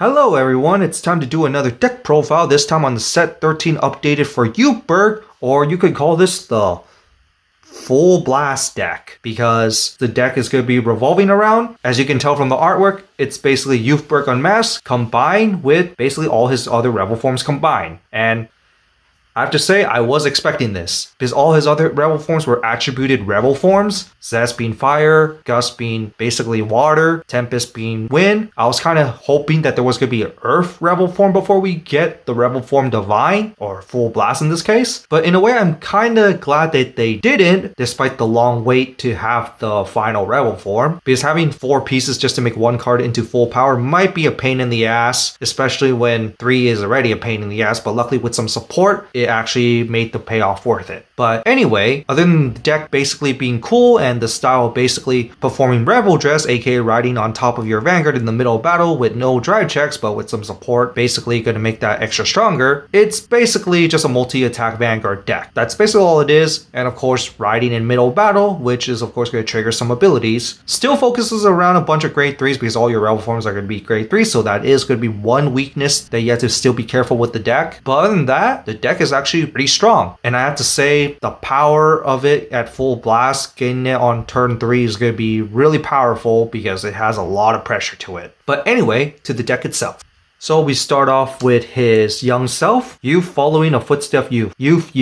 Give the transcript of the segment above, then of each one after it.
Hello everyone, it's time to do another deck profile, this time on the set 13 updated for Youthberk, or you could call this the Full Blast deck, because the deck is going to be revolving around, as you can tell from the artwork, it's basically Youthberk Unmasked combined with basically all his other Rebel forms combined. And I have to say, I was expecting this, because all his other Rebel forms were attributed Rebel forms. Zest being fire, Gust being basically water, Tempest being wind. I was kind of hoping that there was going to be an Earth Rebel form before we get the Rebel form Divine, or Full Blast in this case. But in a way, I'm kind of glad that they didn't, despite the long wait to have the final Rebel form, because having 4 pieces just to make one card into full power might be a pain in the ass, especially when 3 is already a pain in the ass, but luckily with some support, it actually made the payoff worth it. But anyway, other than the deck basically being cool and the style basically performing Rebel Dress, aka riding on top of your Vanguard in the middle of battle with no drive checks but with some support, basically going to make that extra stronger, it's basically just a multi-attack Vanguard deck. That's basically all it is, and of course riding in middle battle, which is of course going to trigger some abilities. Still focuses around a bunch of grade 3s because all your Rebel forms are going to be grade 3, so that is going to be one weakness that you have to still be careful with the deck. But other than that, the deck is actually pretty strong, and I have to say the power of it at full blast, getting it on turn 3 is going to be really powerful because it has a lot of pressure to it. But anyway, to the deck itself. So we start off with his young self, Youth following a footstep Youth,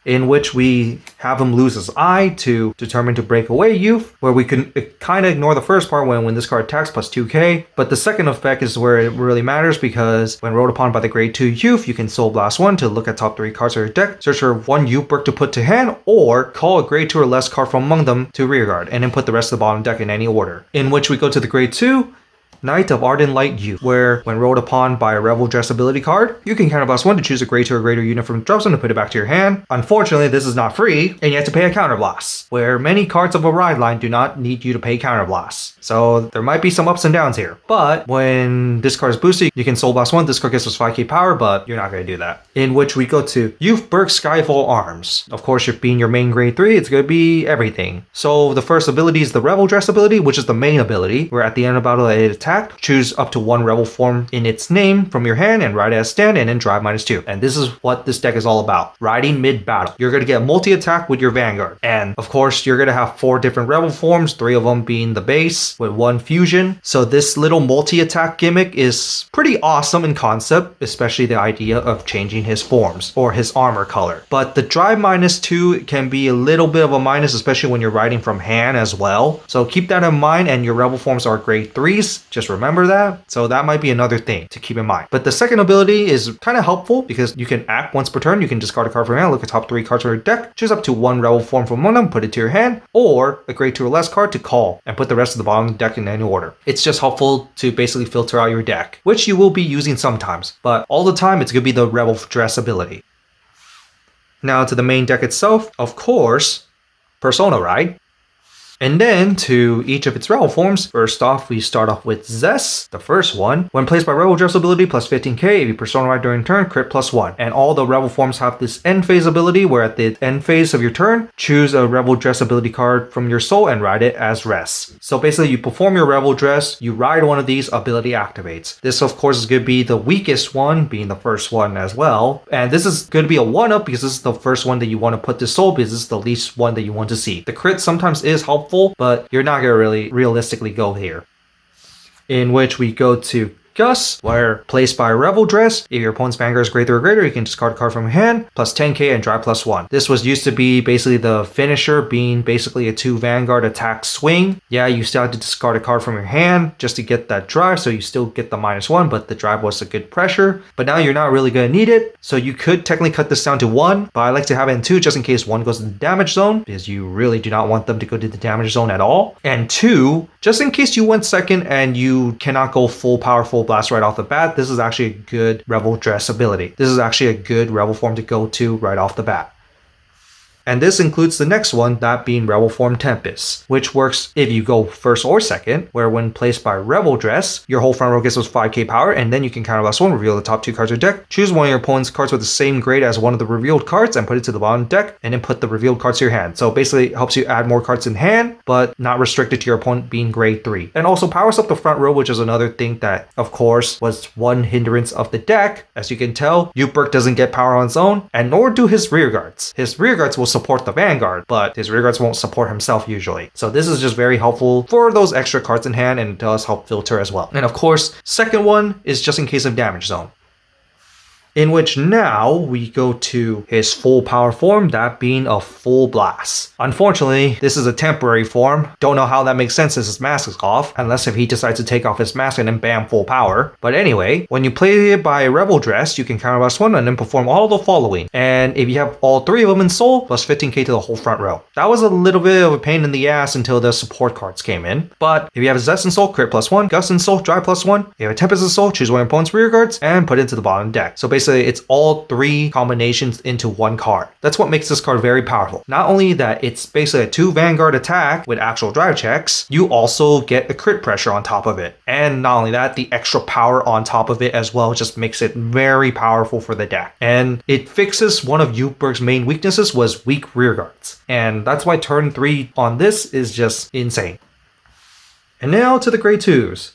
in which we have him lose his eye to determine to break away Youth, where we can kind of ignore the first part when this card attacks plus 2k, but the second effect is where it really matters, because when rolled upon by the grade 2 Youth, you can Soul Blast 1 to look at top 3 cards of your deck, search for one Youthberk to put to hand, or call a grade 2 or less card from among them to rearguard, and then put the rest of the bottom deck in any order. In which we go to the grade 2, Knight of Ardent Light Youth, where when rolled upon by a Rebel Dress ability card, you can counterblast 1 to choose a grade 2 or greater unit from the drop zone to put it back to your hand. Unfortunately, this is not free, and you have to pay a counterblast, where many cards of a ride line do not need you to pay counterblast. So there might be some ups and downs here. But when this card is boosted, you can Soul Blast 1, this card gives us 5k power, but you're not going to do that. In which we go to Youthberk Skyfall Arms. Of course, if being your main grade 3, it's going to be everything. So the first ability is the Rebel Dress ability, which is the main ability, where at the end of battle it attacked, choose up to 1 Rebel form in its name from your hand and ride it as stand, and then drive -2. And this is what this deck is all about. Riding mid-battle. You're going to get multi-attack with your Vanguard. And of course, you're going to have 4 different Rebel forms, 3 of them being the base with 1 fusion. So this little multi-attack gimmick is pretty awesome in concept, especially the idea of changing his forms or his armor color. But the drive -2 can be a little bit of a minus, especially when you're riding from hand as well. So keep that in mind, and your Rebel forms are grade 3s. Just remember that. So that might be another thing to keep in mind. But the second ability is kind of helpful because you can act once per turn. You can discard a card from your hand, look at top 3 cards of your deck, choose up to 1 Rebel form from one of them, put it to your hand, or a grade 2 or less card to call and put the rest of the bottom of the deck in any order. It's just helpful to basically filter out your deck, which you will be using sometimes, but all the time it's going to be the Rebel Dress ability. Now to the main deck itself, of course, Persona Ride. And then to each of its Rebel forms, first off we start off with Zest, the first one. When placed by Rebel Dress ability plus 15k, if you Persona Ride during turn, crit +1. And all the Rebel forms have this end phase ability, where at the end phase of your turn, choose a Rebel Dress ability card from your soul and ride it as rest. So basically you perform your Rebel Dress, you ride one of these, ability activates. This of course is going to be the weakest one, being the first one as well. And this is going to be a 1-up because this is the first one that you want to put to soul, because this is the least one that you want to see. The crit sometimes is helpful, but you're not going to really realistically go here. In which we go to Gus, where placed by a Rebel Dress, if your opponent's Vanguard is grade 3 or greater, you can discard a card from your hand, plus 10k and drive +1. This was used to be basically the finisher, being basically a 2 Vanguard attack swing. Yeah, you still had to discard a card from your hand just to get that drive, so you still get the -1, but the drive was a good pressure. But now you're not really going to need it, so you could technically cut this down to 1, but I like to have it in 2 just in case 1 goes to the damage zone, because you really do not want them to go to the damage zone at all. And 2, just in case you went second and you cannot go full power, full blast right off the bat, this is actually a good Rebel Dress ability. This is actually a good Rebel form to go to right off the bat. And this includes the next one, that being Revolform Tempest, which works if you go first or second, where when placed by Revel Dress, your whole front row gets those 5k power, and then you can counterblast one, reveal the top 2 cards of your deck, choose one of your opponent's cards with the same grade as one of the revealed cards, and put it to the bottom deck, and then put the revealed cards to your hand. So basically it helps you add more cards in hand, but not restricted to your opponent being grade 3. And also powers up the front row, which is another thing that, of course, was one hindrance of the deck. As you can tell, Youthberk doesn't get power on its own, and nor do his rear guards. His rear guards will support the Vanguard, but his rear guards won't support himself usually. So this is just very helpful for those extra cards in hand, and it does help filter as well. And of course, second one is just in case of damage zone, in which now we go to his full power form, that being a full blast. Unfortunately, this is a temporary form. Don't know how that makes sense since his mask is off, unless if he decides to take off his mask and then bam, full power. But anyway, when you play it by Revel Dress, you can counterblast one and then perform all the following. And if you have all 3 of them in soul, plus 15k to the whole front row. That was a little bit of a pain in the ass until the support cards came in. But if you have Zest in soul, crit +1, Gust in soul, drive +1. If you have Tempest in soul, choose one of your opponent's rear guards and put it to the bottom deck. So basically, it's all 3 combinations into one card. That's what makes this card very powerful. Not only that it's basically a 2 Vanguard attack with actual drive checks, you also get a crit pressure on top of it. And not only that, the extra power on top of it as well just makes it very powerful for the deck. And it fixes one of Youthberk's main weaknesses, was weak rear guards. And that's why turn 3 on this is just insane. And now to the grade 2s.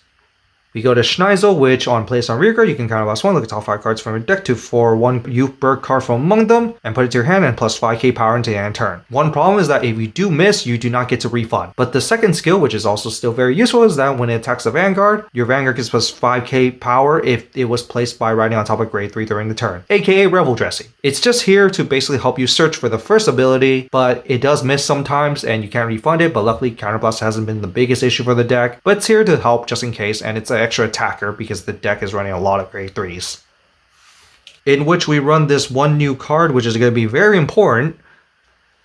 We go to Schneisel, which on place on rear guard, you can counterblast one, look at top 5 cards from your deck to for one Youthberk card from among them, and put it to your hand and plus 5k power into your end turn. One problem is that if you do miss, you do not get to refund. But the second skill, which is also still very useful, is that when it attacks the Vanguard, your Vanguard gets plus 5k power if it was placed by riding on top of grade 3 during the turn, aka Revel Dressing. It's just here to basically help you search for the first ability, but it does miss sometimes and you can't refund it, but luckily counterblast hasn't been the biggest issue for the deck, but it's here to help just in case, and it's an extra attacker because the deck is running a lot of grade 3s. In which we run this one new card, which is going to be very important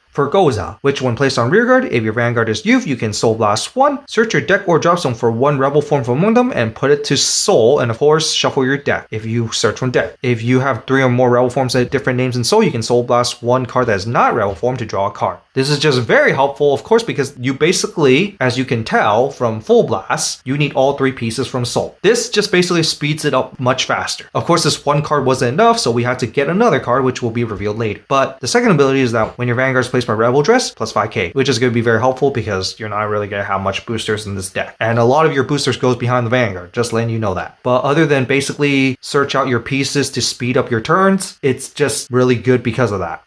for Goza, which when placed on rearguard, if your Vanguard is Youth, you can Soul Blast 1, search your deck or drop zone for one Revolform from among them, and put it to Soul, and of course, shuffle your deck if you search from deck. If you have 3 or more Revolforms at different names in Soul, you can Soul Blast one card that is not Revolform to draw a card. This is just very helpful, of course, because you basically, as you can tell from Full Blast, you need all 3 pieces from Soul. This just basically speeds it up much faster. Of course, this one card wasn't enough, so we had to get another card, which will be revealed later. But the second ability is that when your Vanguard is placed by Revel Dress, plus 5k, which is going to be very helpful because you're not really going to have much boosters in this deck. And a lot of your boosters goes behind the Vanguard, just letting you know that. But other than basically search out your pieces to speed up your turns, it's just really good because of that.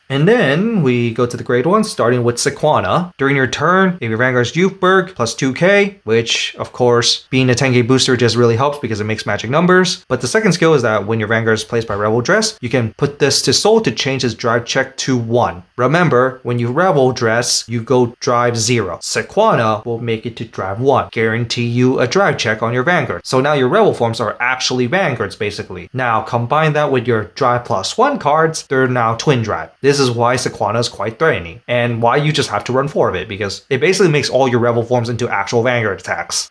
And then we go to the grade 1, starting with Sequana. During your turn, if your Vanguard's Youthberk, plus 2k, which, of course, being a 10k booster just really helps because it makes magic numbers. But the second skill is that when your Vanguard is placed by Revel Dress, you can put this to Soul to change its drive check to 1. Remember, when you Revel Dress, you go drive 0. Sequana will make it to drive 1, guarantee you a drive check on your Vanguard. So now your Revel forms are actually Vanguards, basically. Now, combine that with your drive plus 1 cards, they're now twin drive. This is why Sequana is quite threatening, and why you just have to run 4 of it, because it basically makes all your Revel forms into actual Vanguard attacks.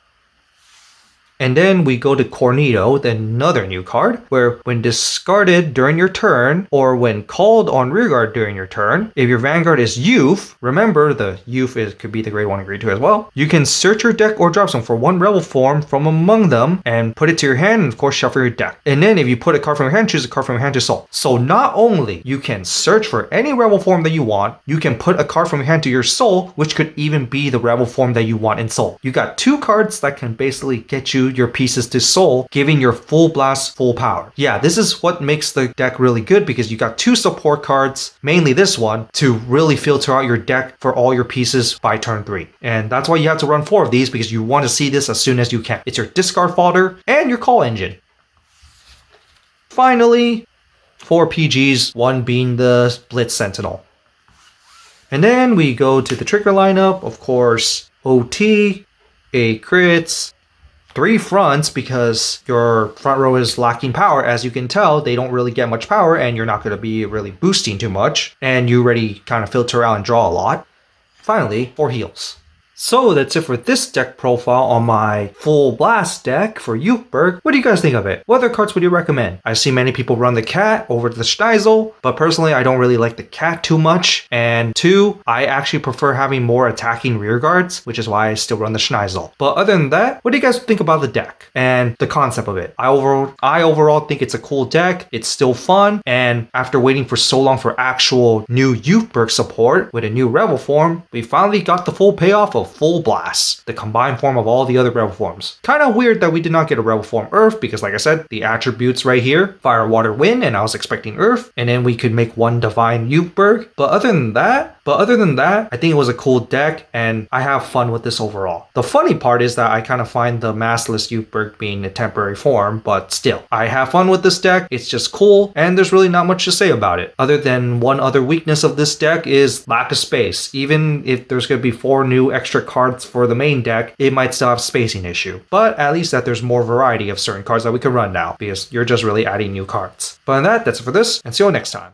And then we go to Cornito with another new card, where when discarded during your turn, or when called on rearguard during your turn, if your Vanguard is Youth, remember the Youth could be the grade 1 and grade 2 as well, you can search your deck or drop zone for one Revel form from among them, and put it to your hand, and of course shuffle your deck. And then if you put a card from your hand, choose a card from your hand to Soul. So not only you can search for any Revel form that you want, you can put a card from your hand to your Soul, which could even be the Revel form that you want in Soul. You got 2 cards that can basically get you your pieces to Soul, giving your Full Blast full power. Yeah, this is what makes the deck really good, because you got 2 support cards, mainly this one, to really filter out your deck for all your pieces by turn 3. And that's why you have to run 4 of these, because you want to see this as soon as you can. It's your discard fodder and your call engine. Finally, 4 PGs, one being the Blitz Sentinel. And then we go to the trigger lineup, of course, OT, 8 crits, 3 fronts, because your front row is lacking power. As you can tell, they don't really get much power, and you're not going to be really boosting too much, and you already kind of filter out and draw a lot. Finally, 4 heals. So that's it for this deck profile on my full blast deck for Youthberk. What do you guys think of it? What other cards would you recommend? I see many people run the cat over the Schneisel, but personally I don't really like the cat too much. And 2, I actually prefer having more attacking rear guards, which is why I still run the Schneisel. But other than that, what do you guys think about the deck and the concept of it? I overall think it's a cool deck. It's still fun, and after waiting for so long for actual new Youthberk support with a new Revolform, we finally got the full payoff of Full Blast, the combined form of all the other Revolforms. Kind of weird that we did not get a Revolform Earth because, like I said, the attributes right here, Fire, Water, Wind, and I was expecting Earth, and then we could make one Divine Youthberk. But other than that, I think it was a cool deck, and I have fun with this overall. The funny part is that I kind of find the maskless Youthberk being a temporary form, but still, I have fun with this deck. It's just cool, and there's really not much to say about it. Other than one other weakness of this deck is lack of space. Even if there's going to be 4 new extra cards for the main deck, it might still have a spacing issue. But at least that there's more variety of certain cards that we can run now, because you're just really adding new cards. But on that, that's it for this, and see you all next time.